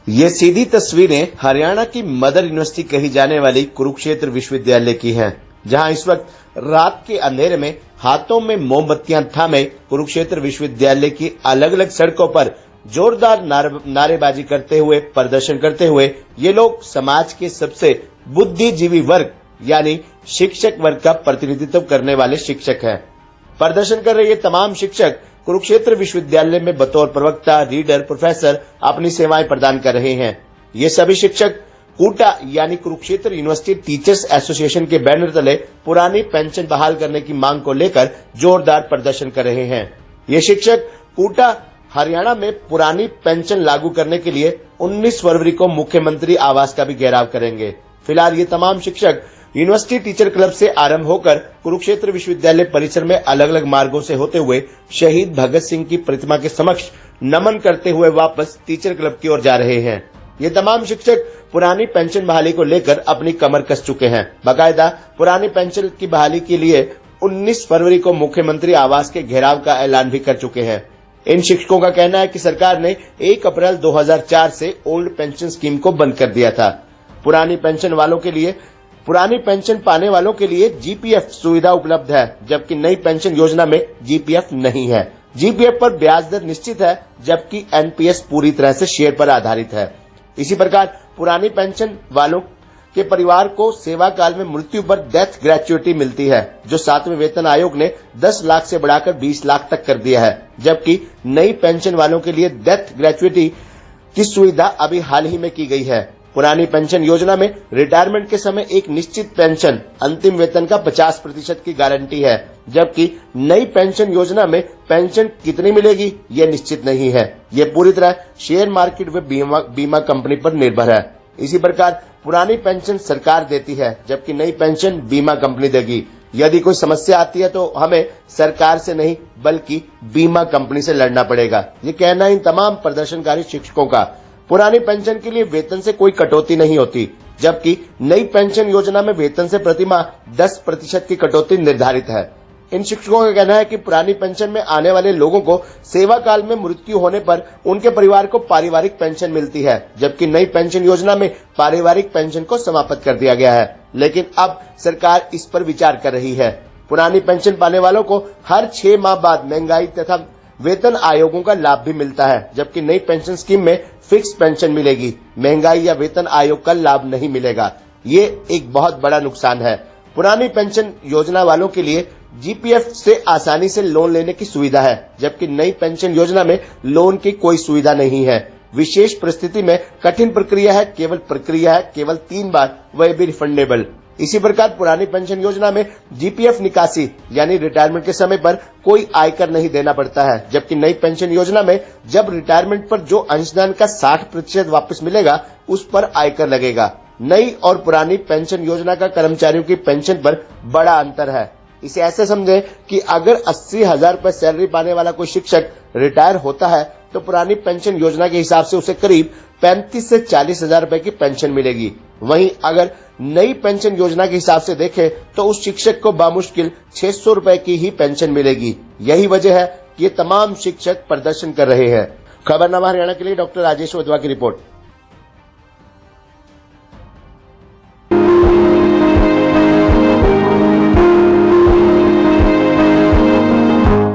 ये सीधी तस्वीरें हरियाणा की मदर यूनिवर्सिटी कही जाने वाली कुरुक्षेत्र विश्वविद्यालय की हैं, जहां इस वक्त रात के अंधेरे में हाथों में मोमबत्तियां थामे कुरुक्षेत्र विश्वविद्यालय की अलग अलग सड़कों पर जोरदार नारेबाजी करते हुए, प्रदर्शन करते हुए ये लोग समाज के सबसे बुद्धिजीवी वर्ग यानी शिक्षक वर्ग का प्रतिनिधित्व करने वाले शिक्षक हैं। प्रदर्शन कर रहे ये तमाम शिक्षक कुरुक्षेत्र विश्वविद्यालय में बतौर प्रवक्ता, रीडर, प्रोफेसर अपनी सेवाएं प्रदान कर रहे हैं। ये सभी शिक्षक कूटा यानी कुरुक्षेत्र यूनिवर्सिटी टीचर्स एसोसिएशन के बैनर तले पुरानी पेंशन बहाल करने की मांग को लेकर जोरदार प्रदर्शन कर रहे हैं। ये शिक्षक कूटा हरियाणा में पुरानी पेंशन लागू करने के लिए 19 फरवरी को मुख्यमंत्री आवास का भी घेराव करेंगे। फिलहाल ये तमाम शिक्षक यूनिवर्सिटी टीचर क्लब से आरंभ होकर कुरुक्षेत्र विश्वविद्यालय परिसर में अलग अलग मार्गों से होते हुए शहीद भगत सिंह की प्रतिमा के समक्ष नमन करते हुए वापस टीचर क्लब की ओर जा रहे हैं। ये तमाम शिक्षक पुरानी पेंशन बहाली को लेकर अपनी कमर कस चुके हैं। बाकायदा पुरानी पेंशन की बहाली के लिए 19 फरवरी को मुख्यमंत्री आवास के घेराव का ऐलान भी कर चुके हैं। इन शिक्षकों का कहना है कि सरकार ने 1 अप्रैल 2004 से ओल्ड पेंशन स्कीम को बंद कर दिया था। पुरानी पेंशन पाने वालों के लिए जीपीएफ सुविधा उपलब्ध है, जबकि नई पेंशन योजना में जीपीएफ नहीं है। जीपीएफ पर ब्याज दर निश्चित है, जबकि एनपीएस पूरी तरह से शेयर पर आधारित है। इसी प्रकार पुरानी पेंशन वालों के परिवार को सेवा काल में मृत्यु पर डेथ ग्रेच्युटी मिलती है, जो 7वें वेतन आयोग ने 10 लाख से बढ़ाकर 20 लाख तक कर दिया है, जबकि नई पेंशन वालों के लिए डेथ ग्रेच्युटी की सुविधा अभी हाल ही में की गई है। पुरानी पेंशन योजना में रिटायरमेंट के समय एक निश्चित पेंशन अंतिम वेतन का 50% की गारंटी है, जबकि नई पेंशन योजना में पेंशन कितनी मिलेगी ये निश्चित नहीं है। ये पूरी तरह शेयर मार्केट व बीमा कंपनी पर निर्भर है। इसी प्रकार पुरानी पेंशन सरकार देती है, जबकि नई पेंशन बीमा कंपनी देगी। यदि कोई समस्या आती है तो हमें सरकार से नहीं बल्कि बीमा कंपनी से लड़ना पड़ेगा। ये कहना इन तमाम प्रदर्शनकारी शिक्षकों का। पुरानी पेंशन के लिए वेतन से कोई कटौती नहीं होती, जबकि नई पेंशन योजना में वेतन से प्रतिमाह 10% की कटौती निर्धारित है। इन शिक्षकों का कहना है कि पुरानी पेंशन में आने वाले लोगों को सेवा काल में मृत्यु होने पर उनके परिवार को पारिवारिक पेंशन मिलती है, जबकि नई पेंशन योजना में पारिवारिक पेंशन को समाप्त कर दिया गया है। लेकिन अब सरकार इस पर विचार कर रही है। पुरानी पेंशन पाने वालों को हर 6 माह बाद महंगाई तथा वेतन आयोगों का लाभ भी मिलता है, जबकि नई पेंशन स्कीम में फिक्स पेंशन मिलेगी, महंगाई या वेतन आयोग का लाभ नहीं मिलेगा। ये एक बहुत बड़ा नुकसान है। पुरानी पेंशन योजना वालों के लिए जीपीएफ से आसानी से लोन लेने की सुविधा है, जबकि नई पेंशन योजना में लोन की कोई सुविधा नहीं है। विशेष परिस्थिति में कठिन प्रक्रिया है, केवल 3 बार, वह भी रिफंडेबल। इसी प्रकार पुरानी पेंशन योजना में जीपीएफ निकासी यानी रिटायरमेंट के समय पर कोई आयकर नहीं देना पड़ता है, जबकि नई पेंशन योजना में जब रिटायरमेंट पर जो अंशदान का 60% वापस मिलेगा उस पर आयकर लगेगा। नई और पुरानी पेंशन योजना का कर्मचारियों की पेंशन पर बड़ा अंतर है। इसे ऐसे समझें कि अगर 80,000 रुपए सैलरी पाने वाला कोई शिक्षक रिटायर होता है तो पुरानी पेंशन योजना के हिसाब से उसे करीब 35 से 40,000 रुपए की पेंशन मिलेगी। वहीं अगर नई पेंशन योजना के हिसाब से देखें तो उस शिक्षक को बामुश्किल 600 रुपए की ही पेंशन मिलेगी। यही वजह है कि ये तमाम शिक्षक प्रदर्शन कर रहे हैं। खबरनामा हरियाणा के लिए डॉक्टर राजेश वधवा की रिपोर्ट।